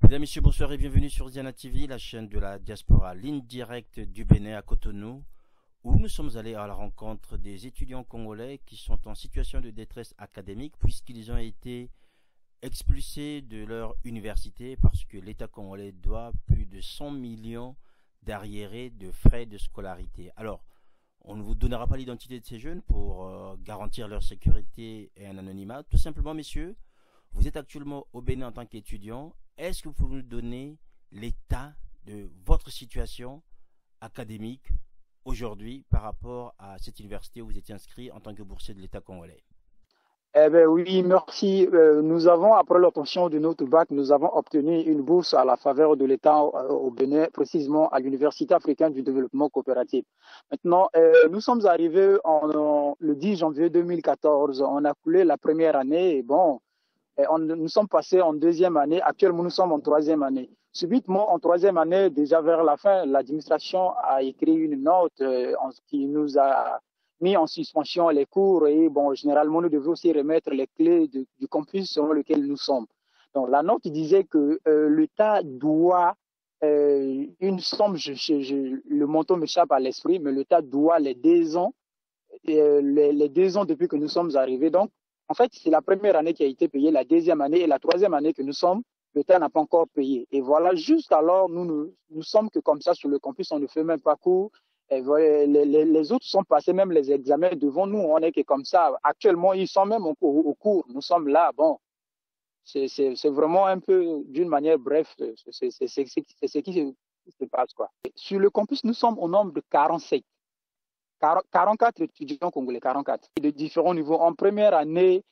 Mesdames, Messieurs, bonsoir et bienvenue sur Diana TV, la chaîne de la diaspora, ligne directe du Bénin à Cotonou, où nous sommes allés à la rencontre des étudiants congolais qui sont en situation de détresse académique puisqu'ils ont été expulsés de leur université parce que l'État congolais doit plus de 100 millions d'arriérés de frais de scolarité. Alors, on ne vous donnera pas l'identité de ces jeunes pour garantir leur sécurité et un anonymat. Tout simplement, messieurs, vous êtes actuellement au Bénin en tant qu'étudiant. Est-ce que vous pouvez nous donner l'état de votre situation académique aujourd'hui par rapport à cette université où vous étiez inscrit en tant que boursier de l'État congolais? Eh bien oui, merci. Nous avons, après l'obtention de notre bac, nous avons obtenu une bourse à la faveur de l'État au Bénin, précisément à l'Université africaine du développement coopératif. Maintenant, nous sommes arrivés le 10 janvier 2014. On a coulé la première année et bon, nous sommes passés en deuxième année. Actuellement, nous sommes en troisième année. Subitement, en troisième année, déjà vers la fin, l'administration a écrit une note qui nous a mis en suspension les cours et bon, généralement, nous devons aussi remettre les clés du campus sur lequel nous sommes. Donc, la note disait que l'État doit une somme, le montant m'échappe à l'esprit, mais l'État doit les 2 ans, les 2 ans depuis que nous sommes arrivés. Donc, en fait, c'est la première année qui a été payée, la deuxième année et la troisième année que nous sommes, l'État n'a pas encore payé. Et voilà, jusqu'alors, nous sommes que comme ça sur le campus, on ne fait même pas cours. Et voilà, les autres sont passés même les examens devant nous, on est que comme ça. Actuellement, ils sont même au cours. Nous sommes là, bon. C'est vraiment un peu, d'une manière bref, c'est ce qui se passe, quoi. Sur le campus, nous sommes au nombre de 47. 44 étudiants congolais, 44, de différents niveaux. En première année,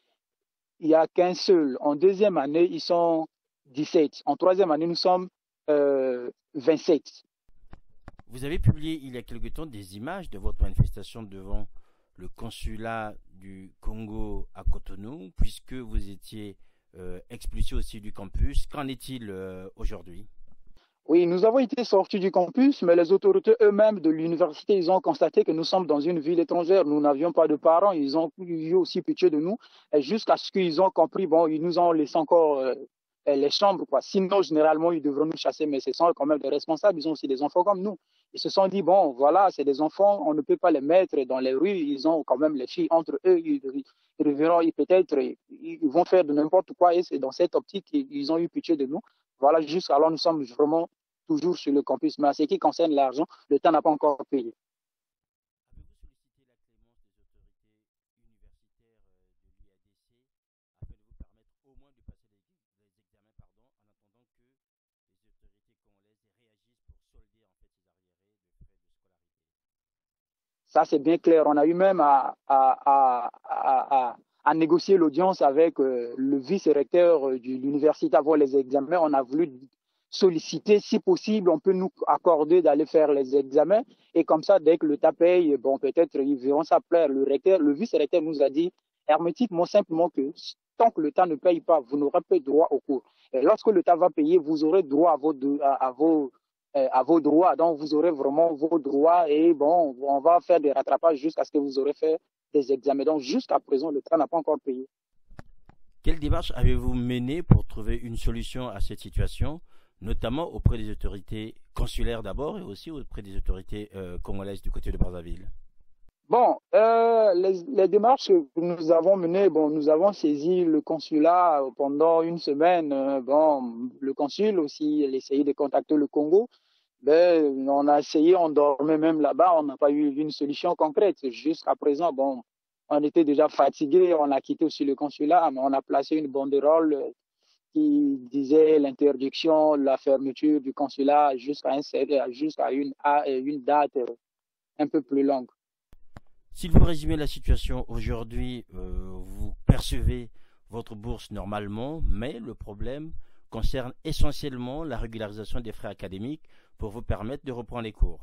il n'y a qu'un seul. En deuxième année, ils sont 17. En troisième année, nous sommes 27. Vous avez publié il y a quelque temps des images de votre manifestation devant le consulat du Congo à Cotonou, puisque vous étiez expulsé aussi du campus. Qu'en est-il aujourd'hui? Oui, nous avons été sortis du campus, mais les autorités eux-mêmes de l'université, ils ont constaté que nous sommes dans une ville étrangère. Nous n'avions pas de parents. Ils ont eu aussi pitié de nous. Et jusqu'à ce qu'ils ont compris, bon, ils nous ont laissé encore les chambres, quoi. Sinon, généralement, ils devraient nous chasser, mais ce sont quand même des responsables. Ils ont aussi des enfants comme nous. Ils se sont dit, bon, voilà, c'est des enfants, on ne peut pas les mettre dans les rues. Ils ont quand même les filles entre eux. Ils reverront, peut-être, ils vont faire de n'importe quoi. Et c'est dans cette optique qu'ils ont eu pitié de nous. Voilà, jusqu'alors, nous sommes vraiment toujours sur le campus. Mais en ce qui concerne l'argent, le temps n'a pas encore payé. Ça, c'est bien clair. On a eu même à négocier l'audience avec le vice-recteur de l'université avant les examens. On a voulu solliciter, si possible, on peut nous accorder d'aller faire les examens. Et comme ça, dès que l'État paye, bon, peut-être ils verront ça plaire. Le vice-recteur nous a dit hermétiquement simplement que tant que l'État ne paye pas, vous n'aurez pas droit au cours. Et lorsque l'État va payer, vous aurez droit à vos droits. Donc, vous aurez vraiment vos droits et bon, on va faire des rattrapages jusqu'à ce que vous aurez fait des examens. Donc, jusqu'à présent, l'État n'a pas encore payé. Quelle démarche avez-vous menée pour trouver une solution à cette situation, notamment auprès des autorités consulaires d'abord et aussi auprès des autorités congolaises du côté de Brazzaville? Bon, les démarches que nous avons menées, bon, nous avons saisi le consulat pendant une semaine. Bon, le consul aussi, il a essayé de contacter le Congo. Ben, on a essayé, on dormait même là-bas, on n'a pas eu une solution concrète. Jusqu'à présent, bon, on était déjà fatigué, on a quitté aussi le consulat, mais on a placé une banderole qui disait l'interdiction, la fermeture du consulat jusqu'à une date un peu plus longue. Si vous résumez la situation aujourd'hui, vous percevez votre bourse normalement, mais le problème concerne essentiellement la régularisation des frais académiques pour vous permettre de reprendre les cours.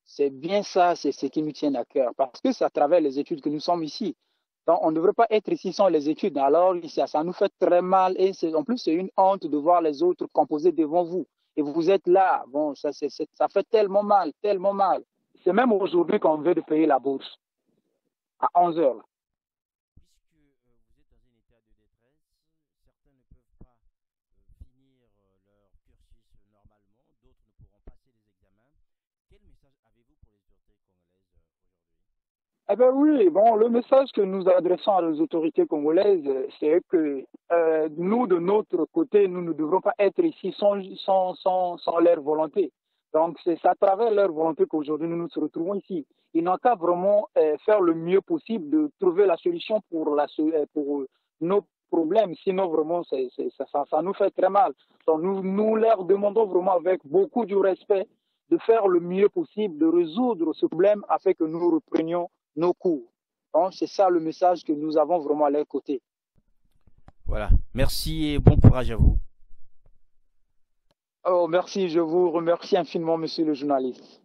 C'est bien ça, c'est ce qui nous tient à cœur, parce que c'est à travers les études que nous sommes ici. Donc, on ne devrait pas être ici sans les études. Alors, ça nous fait très mal et en plus, c'est une honte de voir les autres composer devant vous. Et vous êtes là. Bon, ça fait tellement mal, tellement mal. C'est même aujourd'hui qu'on veut de payer la bourse à 11 heures. congolaises aujourd'hui? Eh ben oui, bon, le message que nous adressons à les autorités congolaises, c'est que nous, de notre côté, nous ne devrons pas être ici sans leur volonté. Donc, c'est à travers leur volonté qu'aujourd'hui nous nous retrouvons ici. Ils n'ont qu'à vraiment faire le mieux possible de trouver la solution pour nos problèmes. Sinon, vraiment, ça nous fait très mal. Donc, nous leur demandons vraiment avec beaucoup de respect de faire le mieux possible, de résoudre ce problème afin que nous reprenions nos cours. Donc, c'est ça le message que nous avons vraiment à leur côté. Voilà. Merci et bon courage à vous. Oh, merci, je vous remercie infiniment, monsieur le journaliste.